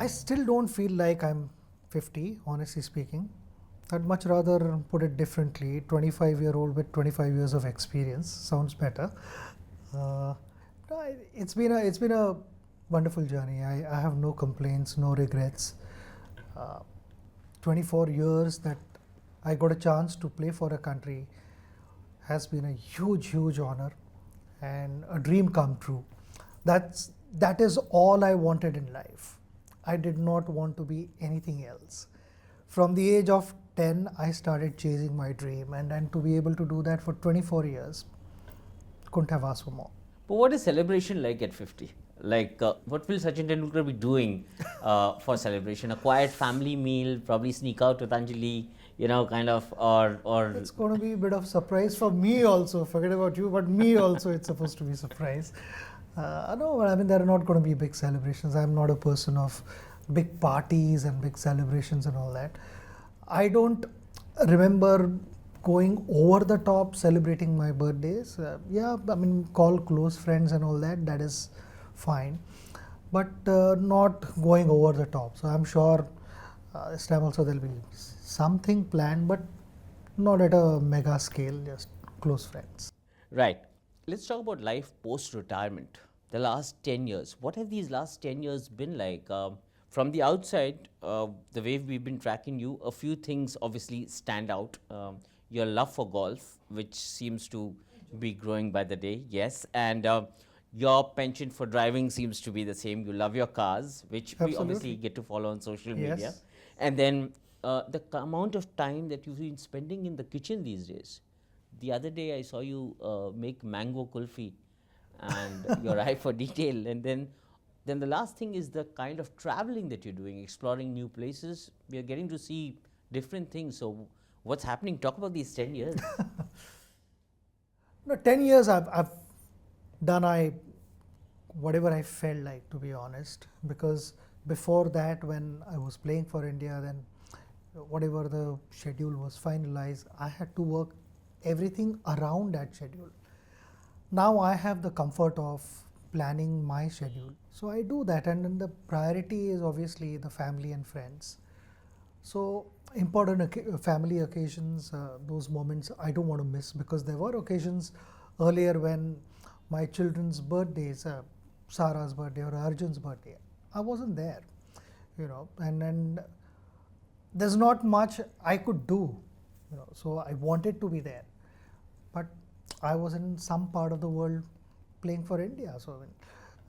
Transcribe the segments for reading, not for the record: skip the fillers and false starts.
I still don't feel like I'm 50, honestly speaking. I'd much rather put it differently. 25-year-old with 25 years of experience sounds better. Uh, no, it's been a wonderful journey. I have no complaints, no regrets. Uh, 24 years that I got a chance to play for a country has been a huge honor and a dream come true. That is all I wanted in life. I did not want to be anything else. From the age of 10, I started chasing my dream, and to be able to do that for 24 years, couldn't have asked for more. But what is celebration like at 50? Like, what will Sachin Tendulkar be doing for celebration? A quiet family meal, probably sneak out with Anjali, kind of, or It's going to be a bit of surprise for me also. Forget about you, but me also. It's supposed to be a surprise. No, I mean there are not going to be big celebrations. I'm not a person of big parties and big celebrations and all that. I don't remember going over the top celebrating my birthdays. Yeah, I mean call close friends and all that. That is fine, but not going over the top. So I'm sure this time also there'll be something planned, but not at a mega scale. Just close friends. right. Let's talk about life post retirement. The last 10 years. What have these last 10 years been like? From the outside, the way we've been tracking you, a few things obviously stand out. Your love for golf, which seems to be growing by the day, yes. And your penchant for driving seems to be the same. You love your cars, which we obviously Absolutely. get to follow on social media. Yes. And then the amount of time that you've been spending in the kitchen these days. The other day I saw you make mango kulfi and your eye for detail. And then the last thing is the kind of traveling that you're doing, exploring new places. We are getting to see different things. So what's happening? Talk about these 10 years. No, 10 years I've done whatever I felt like, to be honest, because before that when I was playing for India, then whatever the schedule was finalized, I had to work everything around that schedule. Now I have the comfort of planning my schedule. So I do that, and then the priority is obviously the family and friends. So important family occasions, those moments I don't want to miss, because there were occasions earlier when my children's birthdays, Sarah's birthday or Arjun's birthday, I wasn't there, and there's not much I could do, so I wanted to be there, but I was in some part of the world playing for India. So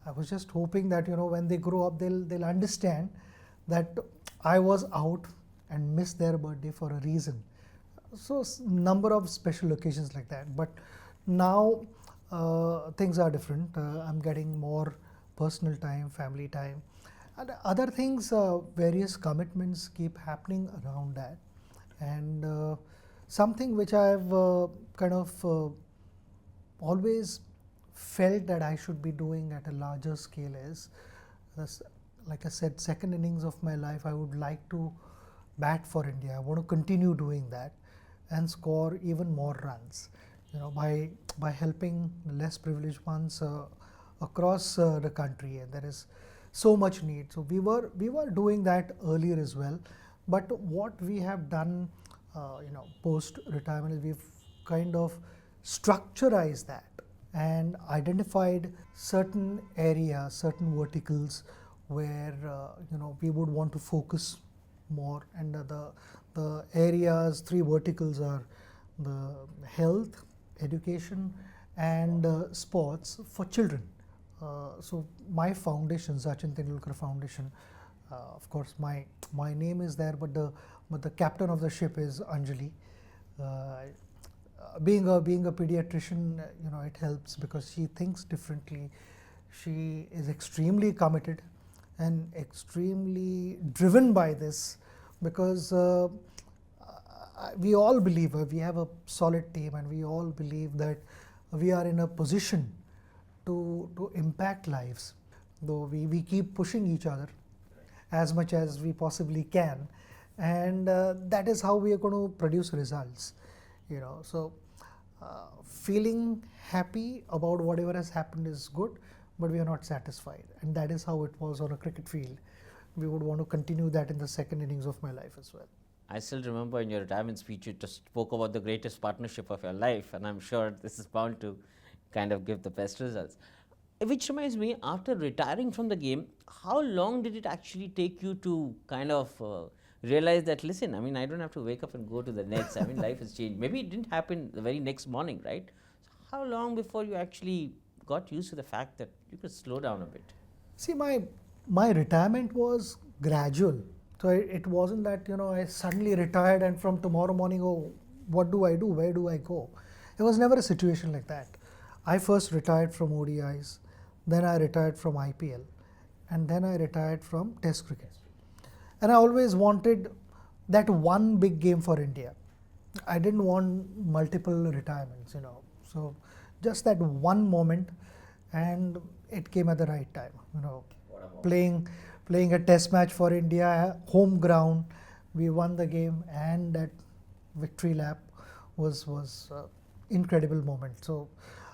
I was just hoping that when they grow up, they'll understand that I was out and missed their birthday for a reason. So number of special occasions like that. But now things are different. I'm getting more personal time, family time, and other things. Various commitments keep happening around that, and something which I've kind of always felt that I should be doing at a larger scale is, like I said, second innings of my life, I would like to bat for India. I want to continue doing that and score even more runs, by helping less privileged ones across the country, and there is so much need. So we were doing that earlier as well, but what we have done, post retirement is we've kind of structurized that and identified certain areas, certain verticals where we would want to focus more. And the areas, three verticals are the health, education, and sports for children. So my foundation, Sachin Tendulkar Foundation, of course my name is there, but the captain of the ship is Anjali. Being a pediatrician, it helps because she thinks differently. She is extremely committed and extremely driven by this, because we all believe, we have a solid team, and we all believe that we are in a position to impact lives, though we keep pushing each other as much as we possibly can, and that is how we are going to produce results. So feeling happy about whatever has happened is good, but we are not satisfied, and that is how it was on a cricket field. we would want to continue that in the second innings of my life as well. I still remember in your retirement speech, you just spoke about the greatest partnership of your life, and I'm sure this is bound to kind of give the best results. Which reminds me, after retiring from the game, how long did it actually take you to kind of realize that, listen, I mean, I don't have to wake up and go to the nets. I mean, life has changed. Maybe it didn't happen the very next morning, right? So how long before you actually got used to the fact that you could slow down a bit? See, my retirement was gradual. So it wasn't that, I suddenly retired and from tomorrow morning, oh, what do I do? Where do I go? It was never a situation like that. I first retired from ODIs, then I retired from IPL, and then I retired from Test cricket. And I always wanted that one big game for India. I didn't want multiple retirements, So just that one moment, and it came at the right time. Playing a Test match for India, home ground, we won the game, and that victory lap was incredible moment. So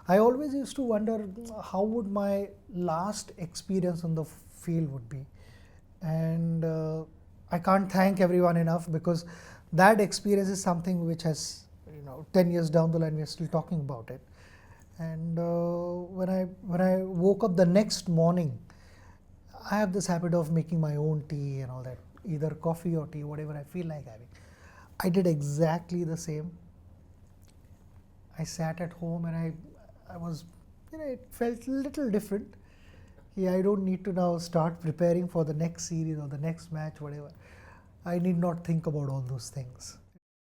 I always used to wonder how would my last experience on the field would be, and I can't thank everyone enough, because that experience is something which has 10 years down the line we are still talking about it. And when I woke up the next morning, I have this habit of making my own tea and all that, either coffee or tea, whatever I feel like having. I did exactly the same. I sat at home and I was, it felt a little different. Yeah, I don't need to now start preparing for the next series or the next match, whatever. I need not think about all those things.